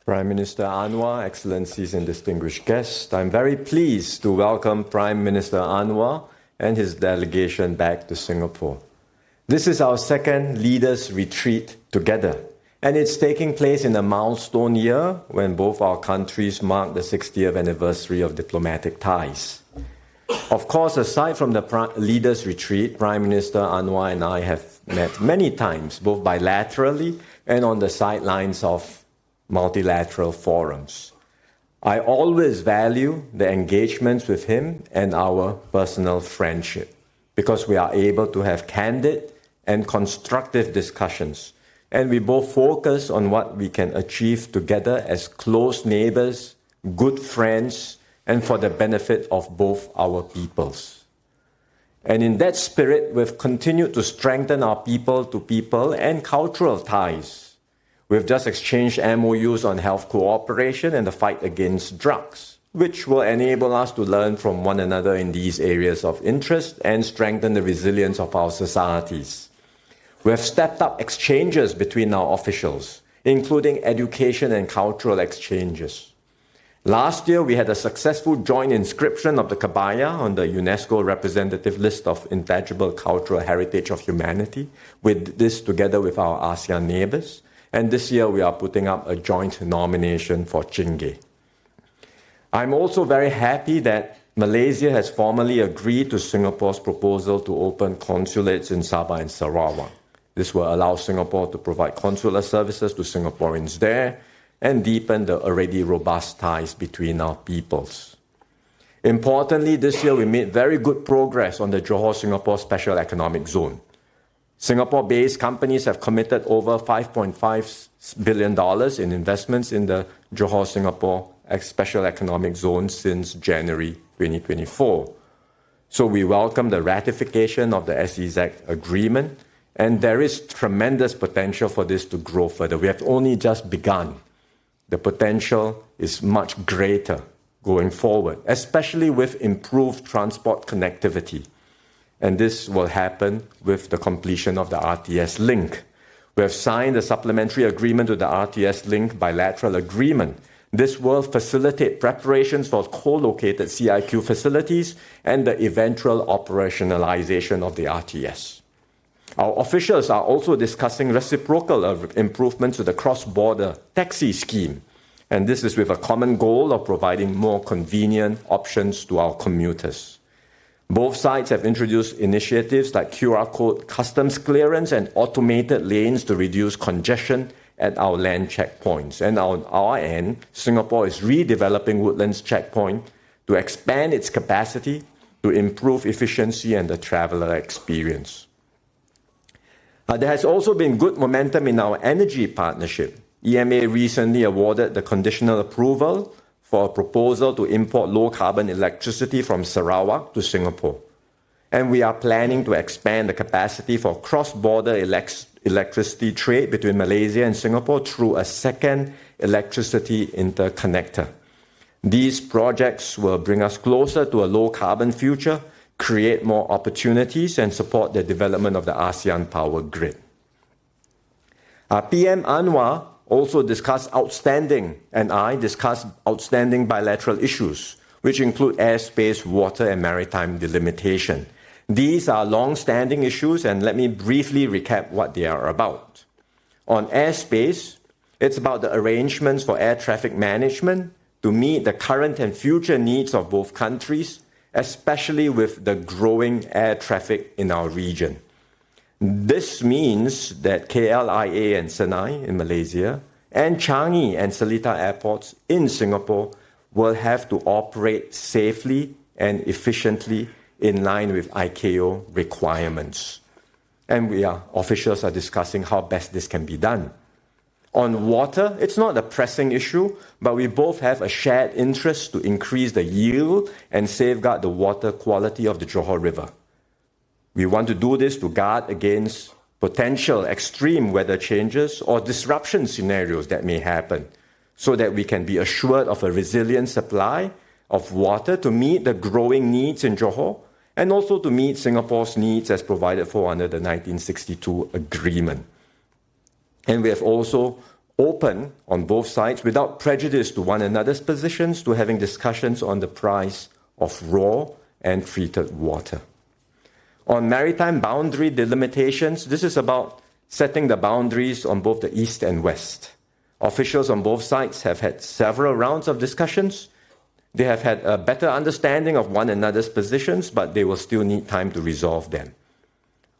Prime Minister Anwar, Excellencies and distinguished guests, I'm very pleased to welcome Prime Minister Anwar and his delegation back to Singapore. This is our second leaders' retreat together, and it's taking place in a milestone year when both our countries mark the 60th anniversary of diplomatic ties. Of course, aside from the leaders' retreat, Prime Minister Anwar and I have met many times, both bilaterally and on the sidelines of multilateral forums. I always value the engagements with him and our personal friendship because we are able to have candid and constructive discussions, and we both focus on what we can achieve together as close neighbors, good friends, and for the benefit of both our peoples. And in that spirit, we've continued to strengthen our people-to-people and cultural ties. We've just exchanged MOUs on health cooperation and the fight against drugs, which will enable us to learn from one another in these areas of interest and strengthen the resilience of our societies. We have stepped up exchanges between our officials, including education and cultural exchanges. Last year, we had a successful joint inscription of the Kabaya on the UNESCO representative list of intangible cultural heritage of humanity, with this together with our ASEAN neighbors. And this year, we are putting up a joint nomination for Chingay. I'm also very happy that Malaysia has formally agreed to Singapore's proposal to open consulates in Sabah and Sarawak. This will allow Singapore to provide consular services to Singaporeans there and deepen the already robust ties between our peoples. Importantly, this year we made very good progress on the Johor-Singapore Special Economic Zone. Singapore-based companies have committed over $5.5 billion in investments in the Johor-Singapore Special Economic Zone since January 2024. So we welcome the ratification of the SEZ agreement, and there is tremendous potential for this to grow further. We have only just begun. The potential is much greater going forward, especially with improved transport connectivity. And this will happen with the completion of the RTS link. We have signed a supplementary agreement to the RTS link bilateral agreement. This will facilitate preparations for co-located CIQ facilities and the eventual operationalization of the RTS. Our officials are also discussing reciprocal improvements to the cross-border taxi scheme. And this is with a common goal of providing more convenient options to our commuters. Both sides have introduced initiatives like QR code customs clearance and automated lanes to reduce congestion at our land checkpoints. And on our end, Singapore is redeveloping Woodlands Checkpoint to expand its capacity to improve efficiency and the traveler experience. There has also been good momentum in our energy partnership. EMA recently awarded the conditional approval for a proposal to import low-carbon electricity from Sarawak to Singapore. And we are planning to expand the capacity for cross-border electricity trade between Malaysia and Singapore through a second electricity interconnector. These projects will bring us closer to a low-carbon future, create more opportunities, and support the development of the ASEAN power grid. PM Anwar also discussed outstanding bilateral issues, which include airspace, water, and maritime delimitation. These are long-standing issues, and let me briefly recap what they are about. On airspace, it's about the arrangements for air traffic management to meet the current and future needs of both countries, especially with the growing air traffic in our region. This means that KLIA and Senai in Malaysia and Changi and Seletar airports in Singapore will have to operate safely and efficiently in line with ICAO requirements. And officials are discussing how best this can be done. On water, it's not a pressing issue, but we both have a shared interest to increase the yield and safeguard the water quality of the Johor River. We want to do this to guard against potential extreme weather changes or disruption scenarios that may happen, so that we can be assured of a resilient supply of water to meet the growing needs in Johor and also to meet Singapore's needs as provided for under the 1962 agreement. And we have also open on both sides without prejudice to one another's positions to having discussions on the price of raw and treated water. On maritime boundary delimitations, this is about setting the boundaries on both the east and west. Officials on both sides have had several rounds of discussions. They have had a better understanding of one another's positions, but they will still need time to resolve them.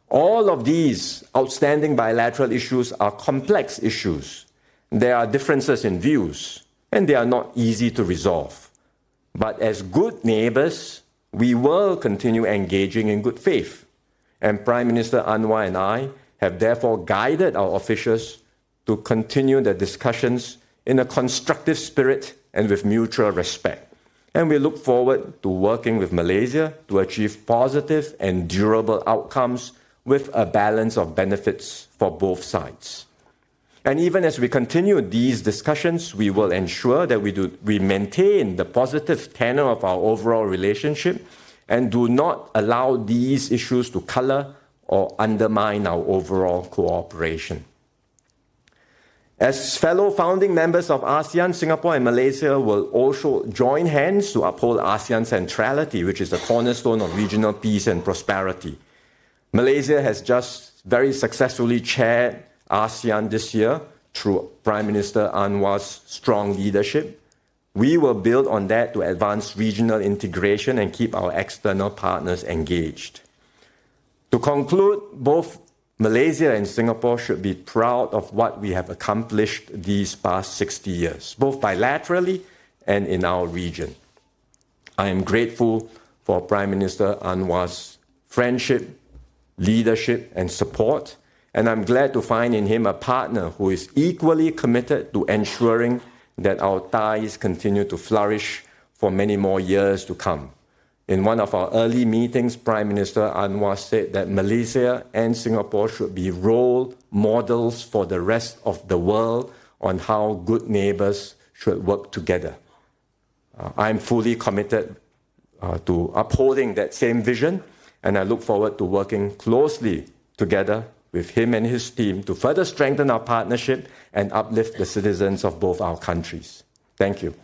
All of these outstanding bilateral issues are complex issues. There are differences in views, and they are not easy to resolve. But as good neighbors, we will continue engaging in good faith. And Prime Minister Anwar and I have therefore guided our officials to continue the discussions in a constructive spirit and with mutual respect. And we look forward to working with Malaysia to achieve positive and durable outcomes with a balance of benefits for both sides. And even as we continue these discussions, we will ensure that we maintain the positive tenor of our overall relationship and do not allow these issues to color or undermine our overall cooperation. As fellow founding members of ASEAN, Singapore and Malaysia will also join hands to uphold ASEAN centrality, which is the cornerstone of regional peace and prosperity. Malaysia has just very successfully chaired ASEAN this year through Prime Minister Anwar's strong leadership. We will build on that to advance regional integration and keep our external partners engaged. To conclude, both Malaysia and Singapore should be proud of what we have accomplished these past 60 years, both bilaterally and in our region. I am grateful for Prime Minister Anwar's friendship, leadership, and support, and I'm glad to find in him a partner who is equally committed to ensuring that our ties continue to flourish for many more years to come. In one of our early meetings, Prime Minister Anwar said that Malaysia and Singapore should be role models for the rest of the world on how good neighbors should work together. I'm fully committed to upholding that same vision, and I look forward to working closely together with him and his team to further strengthen our partnership and uplift the citizens of both our countries. Thank you.